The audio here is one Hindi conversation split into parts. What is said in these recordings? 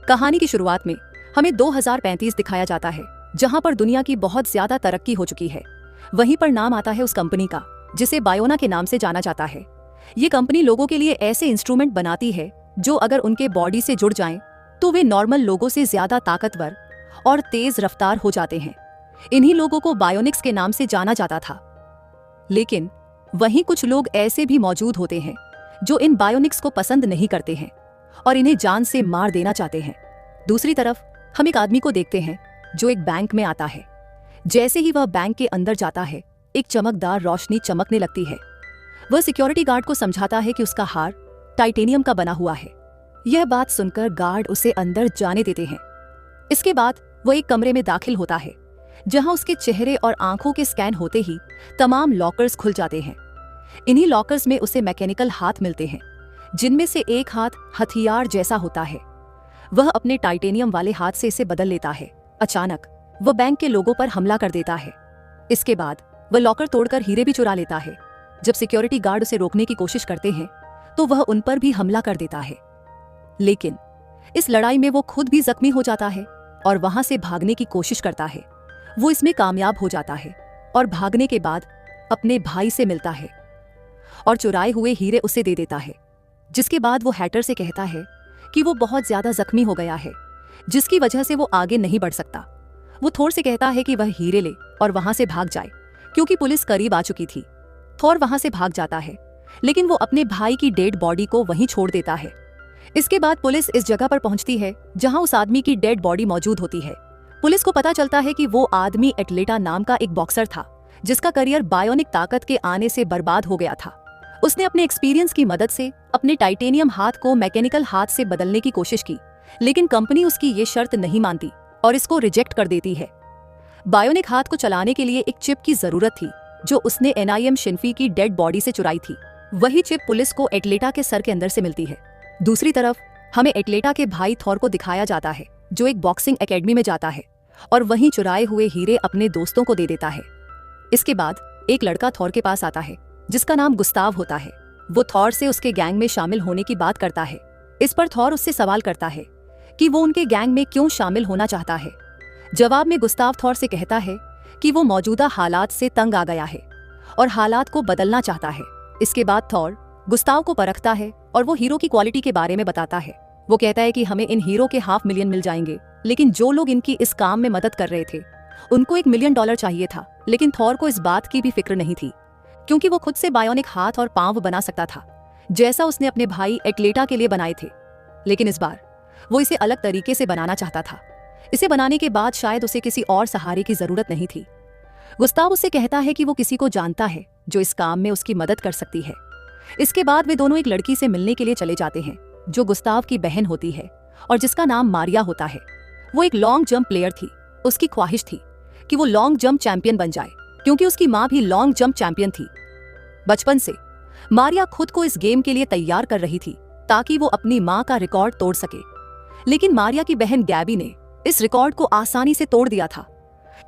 कहानी की शुरुआत में हमें 2035 दिखाया जाता है, जहां पर दुनिया की बहुत ज्यादा तरक्की हो चुकी है। वहीं पर नाम आता है उस कंपनी का जिसे बायोना के नाम से जाना जाता है। ये कंपनी लोगों के लिए ऐसे इंस्ट्रूमेंट बनाती है जो अगर उनके बॉडी से जुड़ जाएं तो वे नॉर्मल लोगों से ज्यादा ताकतवर और तेज रफ्तार हो जाते हैं। इन्हीं लोगों को बायोनिक्स के नाम से जाना जाता था। लेकिन वहीं कुछ लोग ऐसे भी मौजूद होते हैं जो इन बायोनिक्स को पसंद नहीं करते हैं और इन्हें जान से मार देना चाहते हैं। दूसरी तरफ हम एक आदमी को देखते हैं जो एक बैंक में आता है। जैसे ही वह बैंक के अंदर जाता है, एक चमकदार रोशनी चमकने लगती है। वह सिक्योरिटी गार्ड को समझाता है कि उसका हार टाइटेनियम का बना हुआ है। यह बात सुनकर गार्ड उसे अंदर जाने देते हैं। इसके बाद वह एक कमरे में दाखिल होता है जहां उसके चेहरे और आंखों के स्कैन होते ही तमाम लॉकर्स खुल जाते हैं। इन्हीं लॉकर्स में उसे मैकेनिकल हाथ मिलते हैं, जिनमें से एक हाथ हथियार जैसा होता है। वह अपने टाइटेनियम वाले हाथ से इसे बदल लेता है। अचानक वह बैंक के लोगों पर हमला कर देता है। इसके बाद वह लॉकर तोड़कर हीरे भी चुरा लेता है। जब सिक्योरिटी गार्ड उसे रोकने की कोशिश करते हैं तो वह उन पर भी हमला कर देता है। लेकिन इस लड़ाई में वो खुद भी जख्मी हो जाता है और वहां से भागने की कोशिश करता है। वो इसमें कामयाब हो जाता है और भागने के बाद अपने भाई से मिलता है और चुराए हुए हीरे उसे दे देता है। जिसके बाद वो हैटर से कहता है कि वो बहुत ज्यादा जख्मी हो गया है, जिसकी वजह से वो आगे नहीं बढ़ सकता। वो थोर से कहता है कि वह हीरे ले और वहां से भाग जाए, क्योंकि पुलिस करीब आ चुकी थी। थोर वहां से भाग जाता है, लेकिन वो अपने भाई की डेड बॉडी को वहीं छोड़ देता है। इसके बाद पुलिस इस जगह पर पहुंचती है जहां उस आदमी की डेड बॉडी मौजूद होती है। पुलिस को पता चलता है कि वो आदमी एटलेटा नाम का एक बॉक्सर था, जिसका करियर बायोनिक ताकत के आने से बर्बाद हो गया था। उसने अपने एक्सपीरियंस की मदद से अपने टाइटेनियम हाथ को मैकेनिकल हाथ से बदलने की कोशिश की, लेकिन कंपनी उसकी ये शर्त नहीं मानती और इसको रिजेक्ट कर देती है। बायोनिक हाथ को चलाने के लिए एक चिप की जरूरत थी जो उसने एनआईएम शिन्फी की डेड बॉडी से चुराई थी। वही चिप पुलिस को एटलेटा के सर के अंदर से मिलती है। दूसरी तरफ हमें एटलेटा के भाई थॉर को दिखाया जाता है जो एक बॉक्सिंग एकेडमी में जाता है और वहीं चुराए हुए हीरे अपने दोस्तों को दे देता है। इसके बाद एक लड़का थॉर के पास आता है जिसका नाम गुस्ताव होता है। वो थॉर से उसके गैंग में शामिल होने की बात करता है। इस पर थॉर उससे सवाल करता है कि वो उनके गैंग में क्यों शामिल होना चाहता है। जवाब में गुस्ताव थॉर से कहता है कि वो मौजूदा हालात से तंग आ गया है और हालात को बदलना चाहता है। इसके बाद थॉर गुस्ताव को परखता है और वो हीरो की क्वालिटी के बारे में बताता है। वो कहता है कि हमें इन हीरो के $500,000 मिल जाएंगे, लेकिन जो लोग इनकी इस काम में मदद कर रहे थे उनको $1 मिलियन चाहिए था। लेकिन थॉर को इस बात की भी फिक्र नहीं थी, क्योंकि वो खुद से बायोनिक हाथ और पांव बना सकता था, जैसा उसने अपने भाई एटलेटा के लिए बनाए थे। लेकिन इस बार वो इसे अलग तरीके से बनाना चाहता था। इसे बनाने के बाद शायद उसे किसी और सहारे की जरूरत नहीं थी। गुस्ताव उससे कहता है कि वो किसी को जानता है जो इस काम में उसकी मदद कर सकती है। इसके बाद वे दोनों एक लड़की से मिलने के लिए चले जाते हैं जो गुस्ताव की बहन होती है और जिसका नाम मारिया होता है। वो एक लॉन्ग जंप प्लेयर थी। उसकी ख्वाहिश थी कि वो लॉन्ग जंप चैंपियन बन जाए, क्योंकि उसकी माँ भी लॉन्ग जंप चैंपियन थी। बचपन से मारिया खुद को इस गेम के लिए तैयार कर रही थी ताकि वो अपनी माँ का रिकॉर्ड तोड़ सके। लेकिन मारिया की बहन गैबी ने इस रिकॉर्ड को आसानी से तोड़ दिया था,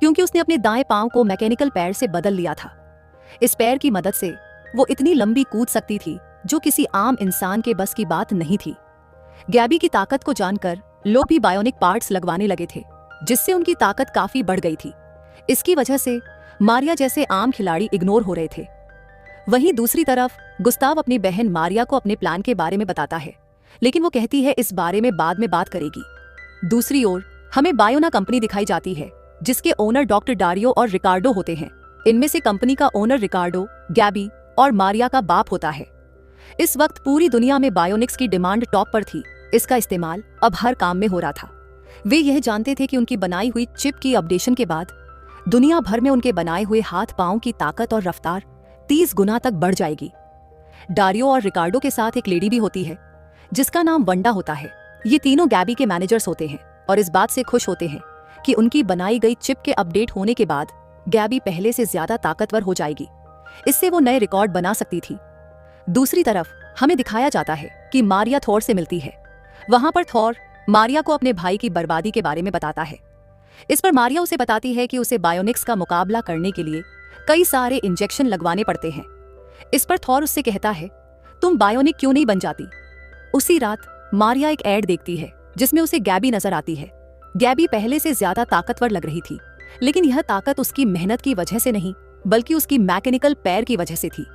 क्योंकि उसने अपने दाएं पांव को मैकेनिकल पैर से बदल लिया था। इस पैर की मदद से वो इतनी लंबी कूद सकती थी जो किसी आम इंसान के बस की बात नहीं थी। गैबी की ताकत को जानकर लोग भी बायोनिक पार्ट्स लगवाने लगे थे, जिससे उनकी ताकत काफी बढ़ गई थी। इसकी वजह से मारिया जैसे आम खिलाड़ी इग्नोर हो रहे थे। वहीं दूसरी तरफ गुस्ताव अपनी बहन मारिया को अपने प्लान के बारे में बताता है, लेकिन वो कहती है इस बारे में बाद में बात करेगी। दूसरी ओर हमें बायोना कंपनी दिखाई जाती है जिसके ओनर डॉक्टर डारियो और रिकार्डो होते हैं। इनमें से कंपनी का ओनर रिकार्डो, गैबी और मारिया का बाप होता है। इस वक्त पूरी दुनिया में बायोनिक्स की डिमांड टॉप पर थी। इसका इस्तेमाल अब हर काम में हो रहा था। वे यह जानते थे कि उनकी बनाई हुई चिप की अपडेशन के बाद दुनिया भर में उनके बनाए हुए हाथ पांव की ताकत और रफ्तार 30 गुना तक बढ़ जाएगी। डारियो और रिकार्डो के साथ एक लेडी भी होती है जिसका नाम वंडा होता है। ये तीनों गैबी के मैनेजर्स होते हैं और इस बात से खुश होते हैं कि उनकी बनाई गई चिप के अपडेट होने के बाद गैबी पहले से ज्यादा ताकतवर हो जाएगी। इससे वो नए रिकॉर्ड बना सकती थी। दूसरी तरफ हमें दिखाया जाता है कि मारिया थॉर से मिलती है। वहां पर थॉर मारिया को अपने भाई की बर्बादी के बारे में बताता है। इस पर मारिया उसे बताती है कि उसे बायोनिक्स का मुकाबला करने के लिए कई सारे इंजेक्शन लगवाने पड़ते हैं। इस पर थॉर उससे कहता है तुम बायोनिक क्यों नहीं बन जाती। उसी रात मारिया एक ऐड देखती है जिसमें उसे गैबी नजर आती है। गैबी पहले से ज्यादा ताकतवर लग रही थी, लेकिन यह ताकत उसकी मेहनत की वजह से नहीं बल्कि उसकी मैकेनिकल पैर की वजह से थी।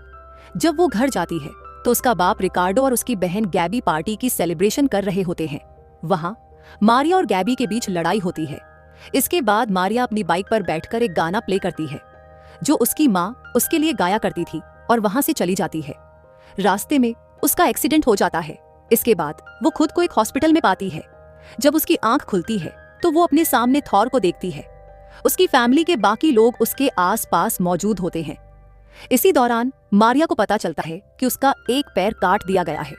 जब वो घर जाती है तो उसका बाप रिकार्डो और उसकी बहन गैबी पार्टी की सेलिब्रेशन कर रहे होते हैं। वहां मारिया और गैबी के बीच लड़ाई होती है। इसके बाद मारिया अपनी बाइक पर बैठकर एक गाना प्ले करती है जो उसकी माँ उसके लिए गाया करती थी और वहां से चली जाती है। रास्ते में उसका एक्सीडेंट हो जाता है। इसके बाद वो खुद को एक हॉस्पिटल में पाती है। जब उसकी आंख खुलती है तो वो अपने सामने थॉर को देखती है। उसकी फैमिली के बाकी लोग उसके आसपास मौजूद होते हैं। इसी दौरान मारिया को पता चलता है कि उसका एक पैर काट दिया गया है।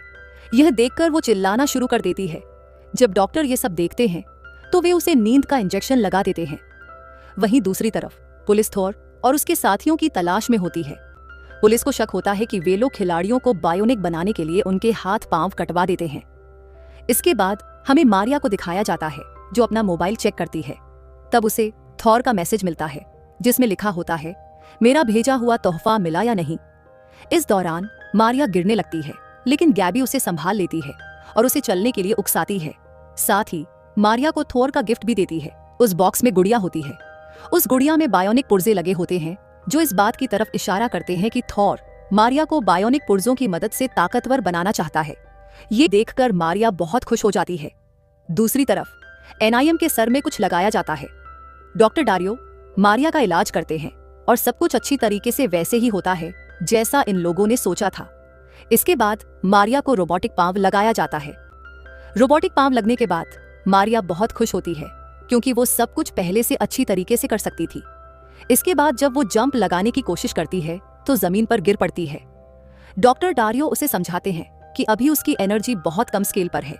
यह देखकर वो चिल्लाना शुरू कर देती है। जब डॉक्टर ये सब देखते हैं तो वे उसे नींद का इंजेक्शन लगा देते हैं। वहीं दूसरी तरफ पुलिस थॉर और उसके साथियों की तलाश में होती है। पुलिस को शक होता है कि वे लोग खिलाड़ियों को बायोनिक बनाने के लिए उनके हाथ पांव कटवा देते हैं। इसके बाद हमें मारिया को दिखाया जाता है जो अपना मोबाइल चेक करती है। तब उसे थॉर का मैसेज मिलता है जिसमें लिखा होता है, मेरा भेजा हुआ तोहफा मिला या नहीं। इस दौरान मारिया गिरने लगती है, लेकिन गैबी उसे संभाल लेती है और उसे चलने के लिए उकसाती है। साथ ही मारिया को थॉर का गिफ्ट भी देती है। उस बॉक्स में गुड़िया होती है। उस गुड़िया में बायोनिक पुर्जे लगे होते हैं जो इस बात की तरफ इशारा करते हैं कि थॉर मारिया को बायोनिक पुर्जों की मदद से ताकतवर बनाना चाहता है। ये देखकर मारिया बहुत खुश हो जाती है। दूसरी तरफ एनआईएम के सर में कुछ लगाया जाता है। डॉक्टर डारियो मारिया का इलाज करते हैं और सब कुछ अच्छी तरीके से वैसे ही होता है जैसा इन लोगों ने सोचा था। इसके बाद मारिया को रोबोटिक पांव लगाया जाता है। रोबोटिक पांव लगने के बाद मारिया बहुत खुश होती है क्योंकि वो सब कुछ पहले से अच्छी तरीके से कर सकती थी। इसके बाद जब वो जंप लगाने की कोशिश करती है तो जमीन पर गिर पड़ती है। डॉक्टर डारियो उसे समझाते हैं कि अभी उसकी एनर्जी बहुत कम स्केल पर है।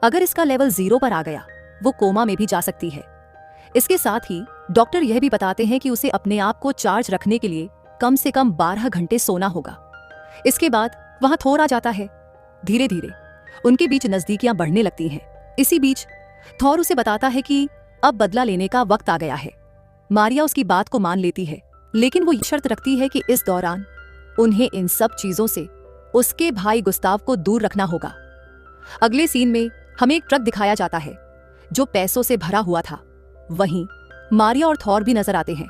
अगर इसका लेवल 0 पर आ गया वो कोमा में भी जा सकती है। इसके साथ ही डॉक्टर यह भी बताते हैं कि उसे अपने आप को चार्ज रखने के लिए कम से कम 12 घंटे सोना होगा। इसके बाद वहां थोर आ जाता है। धीरे धीरे उनके बीच नजदीकियां बढ़ने लगती हैं। इसी बीच थॉर उसे बताता है कि अब बदला लेने का वक्त आ गया है। मारिया उसकी बात को मान लेती है, लेकिन वो शर्त रखती है कि इस दौरान उन्हें इन सब चीजों से उसके भाई गुस्ताव को दूर रखना होगा। अगले सीन में हमें एक ट्रक दिखाया जाता है जो पैसों से भरा हुआ था। वहीं मारिया और थॉर भी नजर आते हैं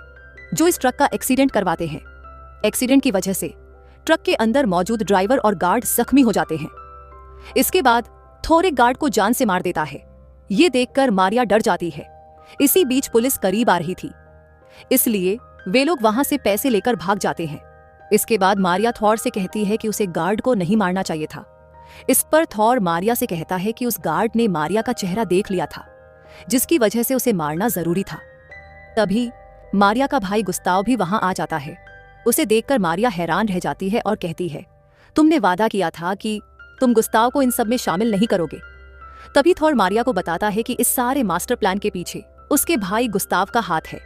जो इस ट्रक का एक्सीडेंट करवाते हैं। एक्सीडेंट की वजह से ट्रक के अंदर मौजूद ड्राइवर और गार्ड जख्मी हो जाते हैं। इसके बाद थॉर एक गार्ड को जान से मार देता है। ये देखकर मारिया डर जाती है। इसी बीच पुलिस करीब आ रही थी, इसलिए वे लोग वहां से पैसे लेकर भाग जाते हैं। इसके बाद मारिया थॉर से कहती है कि उसे गार्ड को नहीं मारना चाहिए था। इस पर थॉर मारिया से कहता है कि उस गार्ड ने मारिया का चेहरा देख लिया था, जिसकी वजह से उसे मारना जरूरी था। तभी मारिया का भाई गुस्ताव भी वहां आ जाता है। उसे देखकर मारिया हैरान रह जाती है और कहती है, तुमने वादा किया था कि तुम गुस्ताव को इन सब में शामिल नहीं करोगे। तभी थॉर मारिया को बताता है कि इस सारे मास्टर प्लान के पीछे उसके भाई गुस्ताव का हाथ है।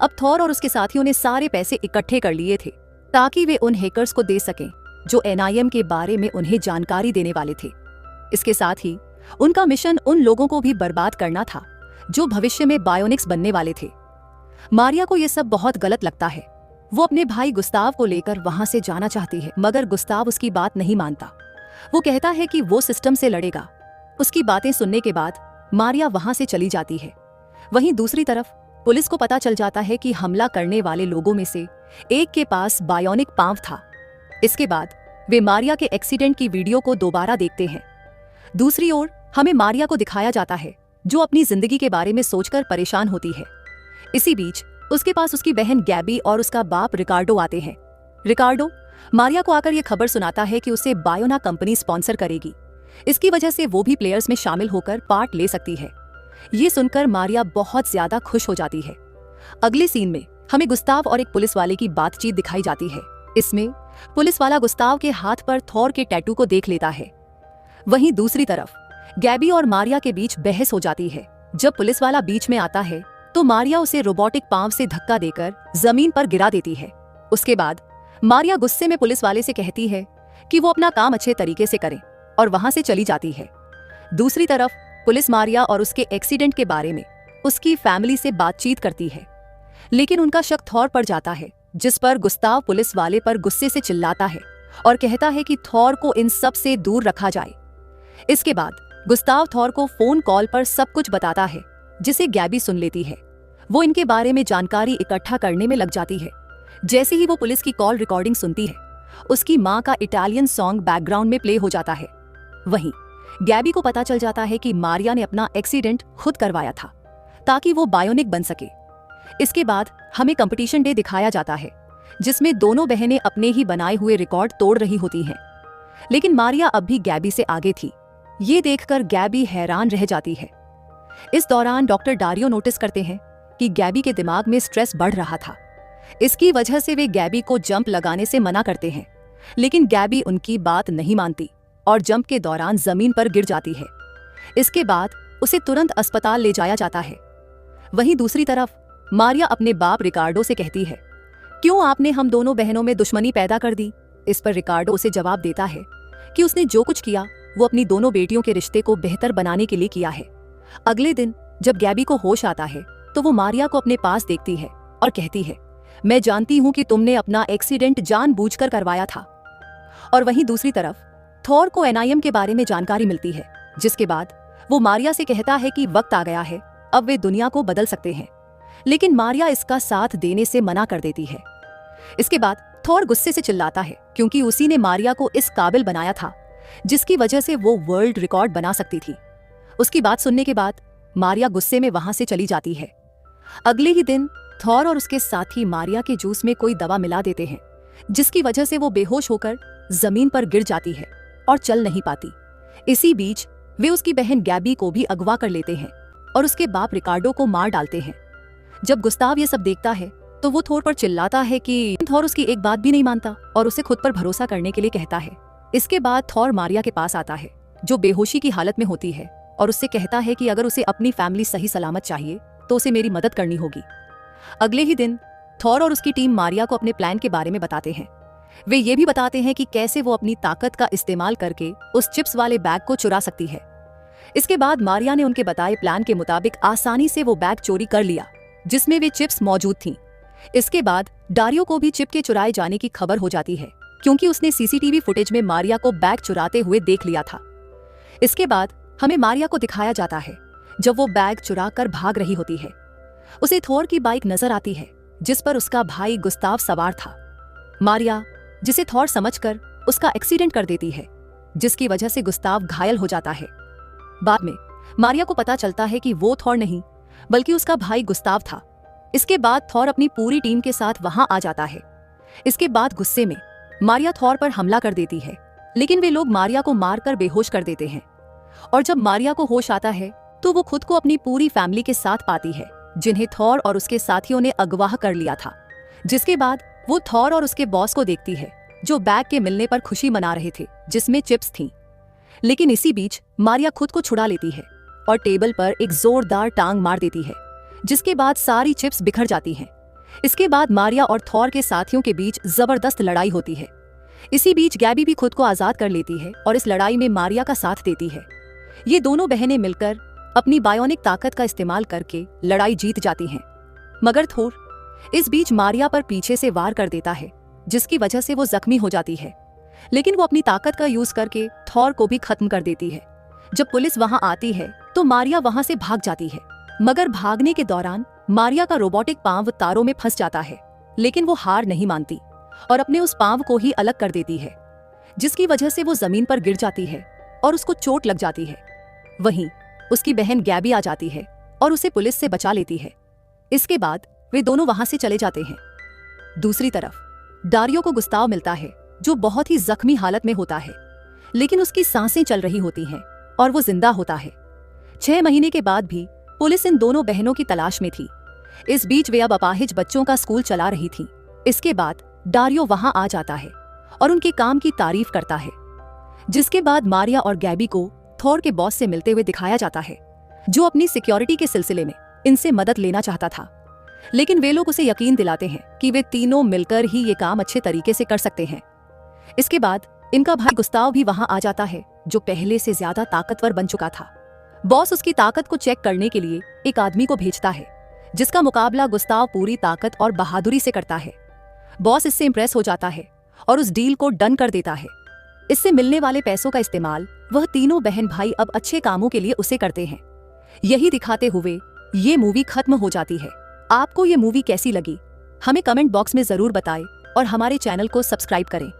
अब थॉर और उसके साथियों ने सारे पैसे इकट्ठे कर लिए थे ताकि वे उन हैकर्स को दे सकें जो एनआईएम के बारे में उन्हें जानकारी देने वाले थे। इसके साथ ही उनका मिशन उन लोगों को भी बर्बाद करना था जो भविष्य में बायोनिक्स बनने वाले थे। मारिया को यह सब बहुत गलत लगता है। वो अपने भाई गुस्ताव को लेकर वहां से जाना चाहती है, मगर गुस्ताव उसकी बात नहीं मानता। वो कहता है कि वो सिस्टम से लड़ेगा। उसकी बातें सुनने के बाद मारिया वहां से चली जाती है। वहीं दूसरी तरफ पुलिस को पता चल जाता है कि हमला करने वाले लोगों में से एक के पास बायोनिक पांव था। इसके बाद वे मारिया के एक्सीडेंट की वीडियो को दोबारा देखते हैं। दूसरी ओर हमें मारिया को दिखाया जाता है जो अपनी जिंदगी के बारे में सोचकर परेशान होती है। इसी बीच उसके पास उसकी बहन गैबी और उसका बाप रिकार्डो आते हैं। रिकार्डो मारिया को आकर यह खबर सुनाता है कि उसे बायोना कंपनी स्पॉन्सर करेगी। इसकी वजह से वो भी प्लेयर्स में शामिल होकर पार्ट ले सकती है। ये सुनकर मारिया बहुत ज्यादा खुश हो जाती है। अगले सीन में हमें गुस्ताव और एक पुलिस वाले की बातचीत दिखाई जाती है। इसमें पुलिस वाला गुस्ताव के हाथ पर थॉर के टैटू को देख लेता है। वहीं दूसरी तरफ गैबी और मारिया के बीच बहस हो जाती है। जब पुलिस वाला बीच में आता है तो मारिया उसे रोबोटिक पांव से धक्का देकर जमीन पर गिरा देती है। उसके बाद मारिया गुस्से में पुलिस वाले से कहती है कि वो अपना काम अच्छे तरीके से करे और वहां से चली जाती है। दूसरी तरफ पुलिस मारिया और उसके एक्सीडेंट के बारे में उसकी फैमिली से बातचीत करती है, लेकिन उनका शक थॉर पर जाता है, जिस पर गुस्ताव पुलिस वाले पर गुस्से से चिल्लाता है और कहता है कि थॉर को इन सब से दूर रखा जाए। इसके बाद गुस्ताव थॉर को फोन कॉल पर सब कुछ बताता है, जिसे गैबी सुन लेती है। वो इनके बारे में जानकारी इकट्ठा करने में लग जाती है। जैसे ही वो पुलिस की कॉल रिकॉर्डिंग सुनती है, उसकी माँ का इटालियन सॉन्ग बैकग्राउंड में प्ले हो जाता है। वहीं गैबी को पता चल जाता है कि मारिया ने अपना एक्सीडेंट खुद करवाया था ताकि वो बायोनिक बन सके। इसके बाद हमें कंपटीशन डे दिखाया जाता है, जिसमें दोनों बहनें अपने ही बनाए हुए रिकॉर्ड तोड़ रही होती हैं। लेकिन मारिया अब भी गैबी से आगे थी। ये देखकर गैबी हैरान रह जाती है। इस दौरान डॉक्टर डारियो नोटिस करते हैं कि गैबी के दिमाग में स्ट्रेस बढ़ रहा था। इसकी वजह से वे गैबी को जंप लगाने से मना करते हैं, लेकिन गैबी उनकी बात नहीं मानती और जंप के दौरान जमीन पर गिर जाती है। इसके बाद उसे तुरंत अस्पताल ले जाया जाता है। वहीं दूसरी तरफ मारिया अपने बाप रिकार्डो से कहती है, क्यों आपने हम दोनों बहनों में दुश्मनी पैदा कर दी। इस पर रिकार्डो उसे जवाब देता है कि उसने जो कुछ किया वो अपनी दोनों बेटियों के रिश्ते को बेहतर बनाने के लिए किया है। अगले दिन जब गैबी को होश आता है तो वो मारिया को अपने पास देखती है और कहती है, मैं जानती हूं कि तुमने अपना एक्सीडेंट जानबूझकर करवाया था। और वहीं दूसरी तरफ थॉर को एनआईएम के बारे में जानकारी मिलती है, जिसके बाद वो मारिया से कहता है कि वक्त आ गया है, अब वे दुनिया को बदल सकते हैं। लेकिन मारिया इसका साथ देने से मना कर देती है। इसके बाद थॉर गुस्से से चिल्लाता है, क्योंकि उसी ने मारिया को इस काबिल बनाया था जिसकी वजह से वो वर्ल्ड रिकॉर्ड बना सकती थी। उसकी बात सुनने के बाद मारिया गुस्से में वहां से चली जाती है। अगले ही दिन थॉर और उसके साथी मारिया के जूस में कोई दवा मिला देते हैं, जिसकी वजह से वो बेहोश होकर जमीन पर गिर जाती है और चल नहीं पाती। इसी बीच वे उसकी बहन गैबी को भी अगवा कर लेते हैं और उसके बाप रिकार्डो को मार डालते हैं। जब गुस्ताव ये सब देखता है तो वो थॉर पर चिल्लाता है कि थॉर उसकी एक बात भी नहीं मानता और उसे खुद पर भरोसा करने के लिए कहता है। इसके बाद थॉर मारिया के पास आता है, जो बेहोशी की हालत में होती है, और उससे कहता है कि अगर उसे अपनी फैमिली सही सलामत चाहिए तो उसे मेरी मदद करनी होगी। अगले ही दिन थॉर और उसकी टीम मारिया को अपने प्लान के बारे में बताते हैं। वे ये भी बताते हैं कि कैसे वो अपनी ताकत का इस्तेमाल करके उस चिप्स वाले बैग को चुरा सकती है। इसके बाद मारिया ने उनके बताए प्लान के मुताबिक आसानी से वो बैग चोरी कर लिया, जिसमें वे चिप्स मौजूद थीं। इसके बाद डारियो को भी चिप के चुराए जाने की खबर हो जाती है, क्योंकि उसने सीसीटीवी फुटेज में मारिया को बैग चुराते हुए देख लिया था। इसके बाद हमें मारिया को दिखाया जाता है जब वो बैग चुरा कर भाग रही होती है। उसे थॉर की बाइक नजर आती है, जिस पर उसका भाई गुस्ताव सवार था। मारिया, जिसे थॉर समझकर उसका एक्सीडेंट कर देती है, जिसकी वजह से गुस्ताव घायल हो जाता है। बाद में मारिया को पता चलता है कि वो थॉर नहीं बल्कि उसका भाई गुस्ताव था। इसके बाद थॉर अपनी पूरी टीम के साथ वहां आ जाता है। इसके बाद गुस्से में मारिया थॉर पर हमला कर देती है, लेकिन वे लोग मारिया को मारकर बेहोश कर देते हैं। और जब मारिया को होश आता है तो वो खुद को अपनी पूरी फैमिली के साथ पाती है, जिन्हें थॉर और उसके साथियों ने अगवा कर लिया था। जिसके बाद वो थॉर और उसके बॉस को देखती है, जो बैग के मिलने पर खुशी मना रहे थे, जिसमें चिप्स थीं। लेकिन इसी बीच मारिया खुद को छुड़ा लेती है और टेबल पर एक जोरदार टांग मार देती है, जिसके बाद सारी चिप्स बिखर जाती हैं। इसके बाद मारिया और थॉर के साथियों के बीच जबरदस्त लड़ाई होती है। इसी बीच गैबी भी खुद को आजाद कर लेती है और इस लड़ाई में मारिया का साथ देती है। ये दोनों बहनें मिलकर अपनी बायोनिक ताकत का इस्तेमाल करके लड़ाई जीत जाती हैं। मगर थॉर इस बीच मारिया पर पीछे से वार कर देता है, जिसकी वजह से वो जख्मी हो जाती है। लेकिन वो अपनी ताकत का यूज करके थॉर को भी खत्म कर देती है। जब पुलिस वहां आती है तो मारिया वहां से भाग जाती है, मगर भागने के दौरान मारिया का रोबोटिक पांव तारों में फंस जाता है। लेकिन वो हार नहीं मानती और अपने उस पांव को ही अलग कर देती है, जिसकी वजह से वो जमीन पर गिर जाती है और उसको चोट लग जाती है। वहीं उसकी बहन गैबी आ जाती है और उसे पुलिस से बचा लेती है। इसके बाद वे दोनों वहां से चले जाते हैं। दूसरी तरफ डारियो को गुस्ताव मिलता है, जो बहुत ही जख्मी हालत में होता है, लेकिन उसकी सांसें चल रही होती हैं और वो जिंदा होता है। 6 महीने के बाद भी पुलिस इन दोनों बहनों की तलाश में थी। इस बीच वे अब अपाहिज बच्चों का स्कूल चला रही थी। इसके बाद डारियो वहां आ जाता है और उनके काम की तारीफ करता है। जिसके बाद मारिया और गैबी को थॉर के बॉस से मिलते हुए दिखाया जाता है, जो अपनी सिक्योरिटी के सिलसिले में इनसे मदद लेना चाहता था। लेकिन वे लोग उसे यकीन दिलाते हैं कि वे तीनों मिलकर ही ये काम अच्छे तरीके से कर सकते हैं। इसके बाद इनका भाई गुस्ताव भी वहां आ जाता है, जो पहले से ज्यादा ताकतवर बन चुका था। बॉस उसकी ताकत को चेक करने के लिए एक आदमी को भेजता है, जिसका मुकाबला गुस्ताव पूरी ताकत और बहादुरी से करता है। बॉस इससे इंप्रेस हो जाता है और उस डील को डन कर देता है। इससे मिलने वाले पैसों का इस्तेमाल वह तीनों बहन भाई अब अच्छे कामों के लिए उसे करते हैं। यही दिखाते हुए ये मूवी खत्म हो जाती है। आपको ये मूवी कैसी लगी हमें कमेंट बॉक्स में जरूर बताएं और हमारे चैनल को सब्सक्राइब करें।